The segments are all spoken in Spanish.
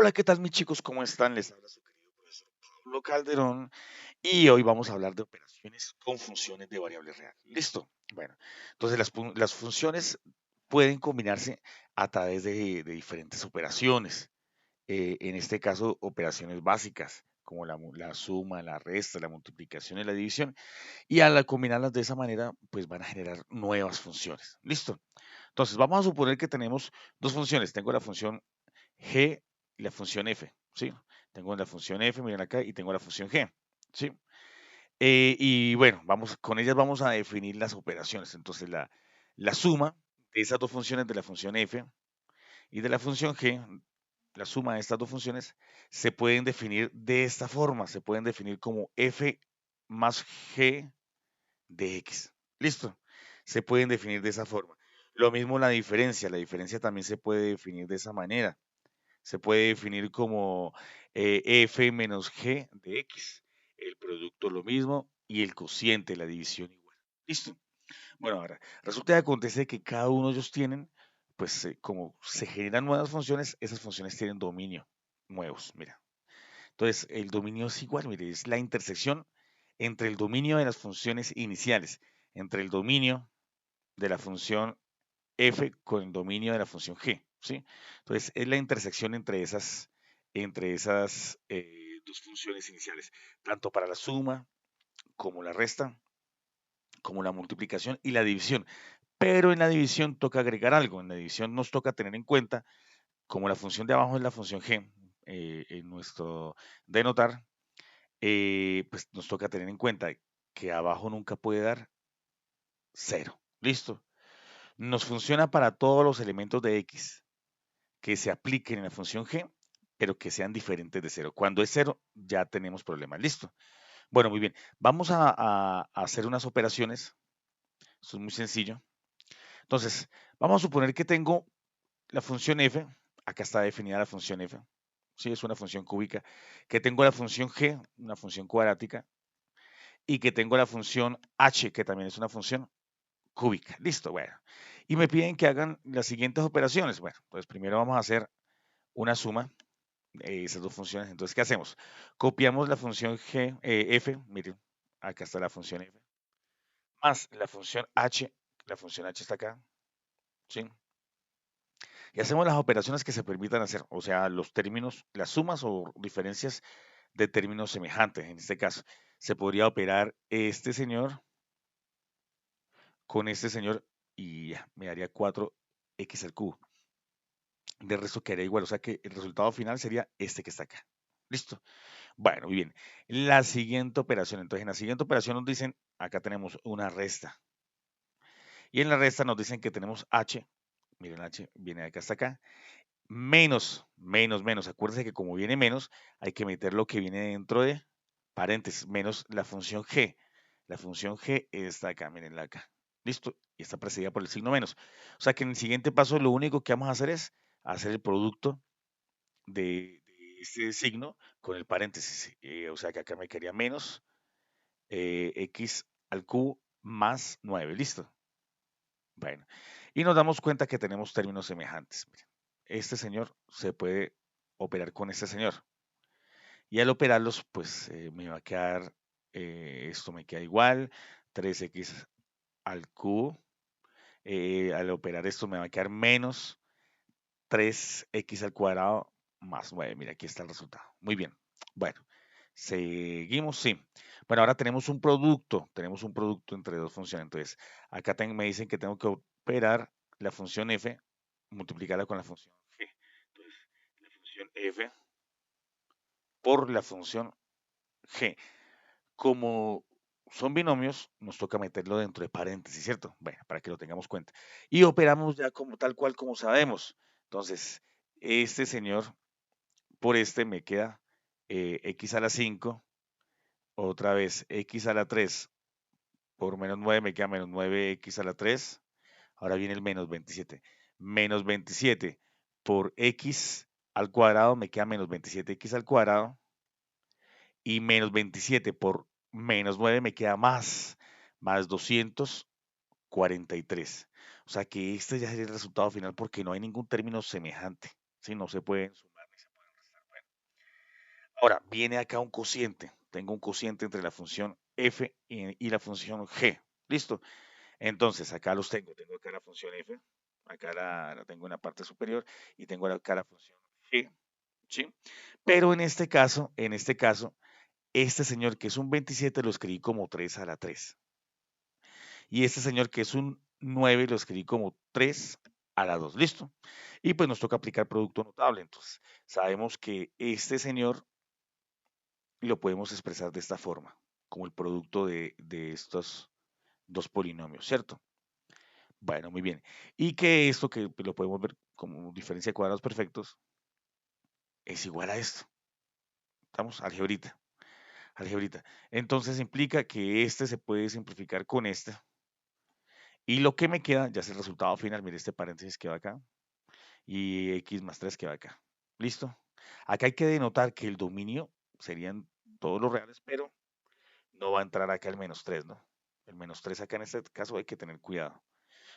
Hola, ¿qué tal mis chicos? ¿Cómo están? Les habla su querido profesor Pablo Calderón y hoy vamos a hablar de operaciones con funciones de variable real. ¿Listo? Bueno, entonces las funciones pueden combinarse a través de diferentes operaciones. En este caso, operaciones básicas como la suma, la resta, la multiplicación y la división. Y al combinarlas de esa manera, pues van a generar nuevas funciones. ¿Listo? Entonces, vamos a suponer que tenemos dos funciones. Tengo la función g y la función f, ¿sí? Tengo la función f, miren acá, y tengo la función g, ¿sí? Y bueno, con ellas vamos a definir las operaciones. Entonces, la suma de esas dos funciones de la función f y de la función g, la suma de estas dos funciones, se pueden definir de esta forma. Se pueden definir como f más g de x. ¿Listo? Se pueden definir de esa forma. Lo mismo la diferencia también se puede definir de esa manera. Se puede definir como f menos g de x. El producto lo mismo y el cociente, la división igual. ¿Listo? Bueno, ahora, resulta que acontece que cada uno de ellos tienen, pues como se generan nuevas funciones, esas funciones tienen dominio nuevos, mira. Entonces, el dominio es igual, mire, es la intersección entre el dominio de las funciones iniciales, entre el dominio de la función f con el dominio de la función g, ¿sí? Entonces, es la intersección entre esas dos funciones iniciales, tanto para la suma como la resta, como la multiplicación y la división. Pero en la división toca agregar algo. En la división nos toca tener en cuenta, como la función de abajo es la función g, en nuestro denotar, pues nos toca tener en cuenta que abajo nunca puede dar cero. ¿Listo? Nos funciona para todos los elementos de x que se apliquen en la función g, pero que sean diferentes de cero. Cuando es cero, ya tenemos problemas. ¿Listo? Bueno, muy bien. Vamos a hacer unas operaciones. Esto es muy sencillo. Entonces, vamos a suponer que tengo la función f. Acá está definida la función f. Sí, es una función cúbica. Que tengo la función g, una función cuadrática. Y que tengo la función h, que también es una función cúbica. Listo, bueno. Y me piden que hagan las siguientes operaciones. Bueno, pues primero vamos a hacer una suma de esas dos funciones. Entonces, ¿qué hacemos? Copiamos la función f, miren, acá está la función f, más la función h está acá, ¿sí? Y hacemos las operaciones que se permitan hacer, o sea, los términos, las sumas o diferencias de términos semejantes. En este caso, se podría operar este señor con este señor y ya, me daría 4x al cubo. De resto quedaría igual, o sea que el resultado final sería este que está acá. ¿Listo? Bueno, muy bien. La siguiente operación, entonces en la siguiente operación nos dicen, acá tenemos una resta. Y en la resta nos dicen que tenemos h, miren h, viene de acá hasta acá, menos. Acuérdense que como viene menos, hay que meter lo que viene dentro de paréntesis, menos la función g. La función g está acá, mirenla acá. ¿Listo? Y está precedida por el signo menos. O sea que en el siguiente paso lo único que vamos a hacer es hacer el producto de este signo con el paréntesis. O sea que acá me quedaría menos x al cubo más 9. ¿Listo? Bueno. Y nos damos cuenta que tenemos términos semejantes. Miren, este señor se puede operar con este señor. Y al operarlos, pues me va a quedar, esto me queda igual, 3x al cubo. Al operar esto me va a quedar menos 3x al cuadrado más 9. Mira, aquí está el resultado. Muy bien. Bueno, seguimos, sí. Bueno, ahora tenemos un producto entre dos funciones. Entonces, acá me dicen que tengo que operar la función f, multiplicarla con la función g. Entonces, la función f por la función g. Como son binomios, nos toca meterlo dentro de paréntesis, ¿cierto? Bueno, para que lo tengamos cuenta. Y operamos ya como tal cual como sabemos. Entonces, este señor por este me queda x a la 5, otra vez x a la 3 por menos 9 me queda menos 9x a la 3. Ahora viene el menos 27. Menos 27 por x al cuadrado me queda menos 27x al cuadrado. Y menos 27 por menos 9 me queda más 243. O sea que este ya sería el resultado final porque no hay ningún término semejante. ¿Sí? No se pueden sumar ni se pueden restar. Ahora, viene acá un cociente. Tengo un cociente entre la función f y la función g. ¿Listo? Entonces, acá los tengo. Tengo acá la función f, acá la tengo en la parte superior y tengo acá la función g, ¿sí? Pero este señor que es un 27 lo escribí como 3 a la 3. Y este señor que es un 9 lo escribí como 3 a la 2. ¿Listo? Y pues nos toca aplicar producto notable. Entonces, sabemos que este señor lo podemos expresar de esta forma, como el producto de estos dos polinomios, ¿cierto? Bueno, muy bien. Y que esto, que lo podemos ver como diferencia de cuadrados perfectos, es igual a esto. Estamos, algebrita, algebrita. Entonces implica que este se puede simplificar con este. Y lo que me queda ya es el resultado final. Mire, este paréntesis que va acá y x más 3 que va acá. ¿Listo? Acá hay que denotar que el dominio serían todos los reales, pero no va a entrar acá el menos 3, ¿no? El menos 3 acá en este caso hay que tener cuidado.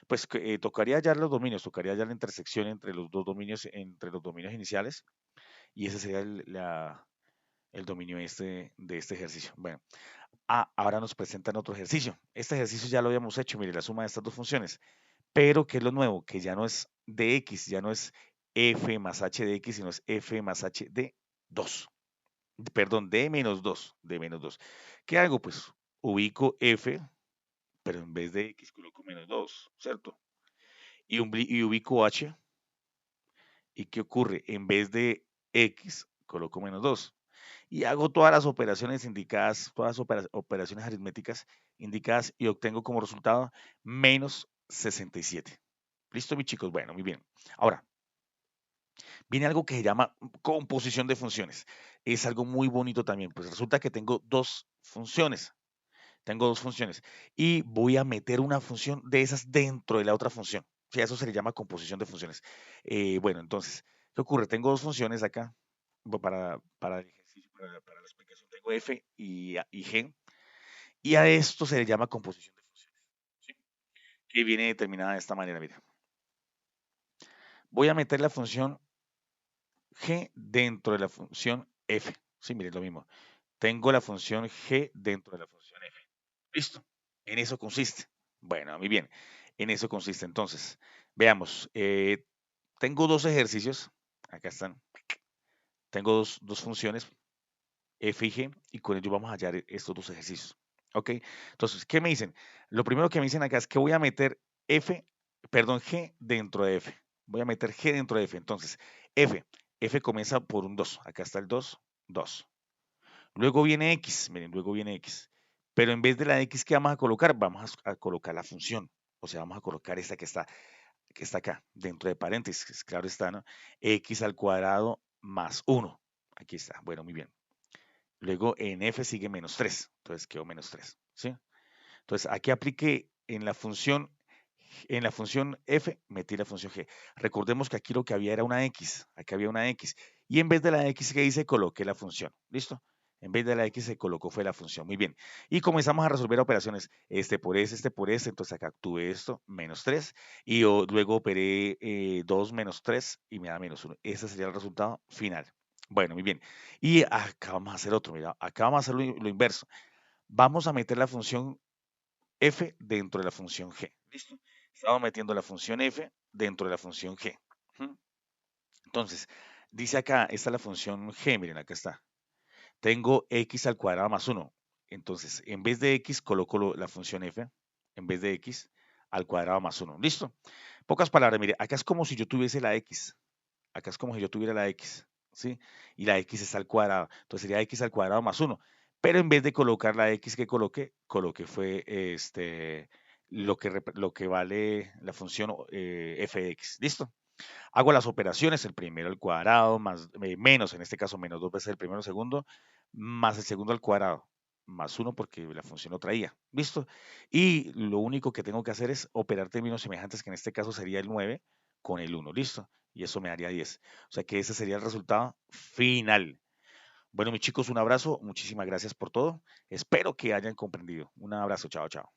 Pues tocaría hallar los dominios, tocaría hallar la intersección entre los dos dominios, entre los dominios iniciales, y ese sería el dominio de este ejercicio. Bueno, ahora nos presentan otro ejercicio. Este ejercicio ya lo habíamos hecho, mire, la suma de estas dos funciones. Pero, ¿qué es lo nuevo? Que ya no es de x, ya no es f más h de x, sino es f más h de 2. Perdón, de menos 2, de menos 2. ¿Qué hago? Pues ubico f, pero en vez de x coloco menos 2, ¿cierto? Y ubico h, ¿y qué ocurre? En vez de x coloco menos 2. Y hago todas las operaciones indicadas, todas las operaciones aritméticas indicadas y obtengo como resultado menos 67. ¿Listo, mis chicos? Bueno, muy bien. Ahora, viene algo que se llama composición de funciones. Es algo muy bonito también. Pues resulta que tengo dos funciones. Tengo dos funciones. Y voy a meter una función de esas dentro de la otra función. Sí, eso se le llama composición de funciones. Bueno, entonces, ¿qué ocurre? Tengo dos funciones acá. Para el ejercicio, para la explicación, tengo f y g. Y a esto se le llama composición de funciones. ¿Sí? Que viene determinada de esta manera. Mira. Voy a meter la función g dentro de la función f. Sí, miren lo mismo. Tengo la función g dentro de la función f. Listo. En eso consiste. Bueno, muy bien. En eso consiste. Entonces, veamos. Tengo dos ejercicios. Acá están. Tengo dos funciones, f y g, y con ello vamos a hallar estos dos ejercicios. ¿Ok? Entonces, ¿qué me dicen? Lo primero que me dicen acá es que voy a meter g dentro de f. Voy a meter g dentro de f. Entonces, f comienza por un 2. Acá está el 2, 2. Luego viene x, miren, luego viene x. Pero en vez de la x que vamos a colocar, vamos a colocar la función. O sea, vamos a colocar esta que está acá, dentro de paréntesis, claro está, ¿no? X al cuadrado más 1. Aquí está, bueno, muy bien. Luego en f sigue menos 3, entonces quedó menos 3, ¿sí? Entonces aquí apliqué en la función f, metí la función g. Recordemos que aquí lo que había era una x, aquí había una x, y en vez de la x que hice, coloqué la función, ¿listo? En vez de la x se colocó fue la función, muy bien. Y comenzamos a resolver operaciones, este por este, entonces acá tuve esto, menos 3, y luego operé 2 menos 3 y me da menos 1. Ese sería el resultado final. Bueno, muy bien. Y acá vamos a hacer otro, mira, acá vamos a hacer lo inverso. Vamos a meter la función f dentro de la función g. ¿Listo? Estamos metiendo la función f dentro de la función g. ¿Mm? Entonces, dice acá, esta es la función g, miren, acá está. Tengo x al cuadrado más 1. Entonces, en vez de x, coloco la función f, en vez de x, al cuadrado más 1. ¿Listo? Pocas palabras, mire, acá es como si yo tuviese la x. Acá es como si yo tuviera la x, ¿sí? Y la x está al cuadrado. Entonces sería x al cuadrado más 1. Pero en vez de colocar la x que coloqué fue lo que vale la función f de x. ¿Listo? Hago las operaciones, el primero al cuadrado, más menos, en este caso menos 2 veces el primero al segundo, más el segundo al cuadrado, más 1 porque la función lo traía. ¿Listo? Y lo único que tengo que hacer es operar términos semejantes, que en este caso sería el 9 con el 1. ¿Listo? Y eso me daría 10. O sea que ese sería el resultado final. Bueno, mis chicos, un abrazo. Muchísimas gracias por todo. Espero que hayan comprendido. Un abrazo. Chao, chao.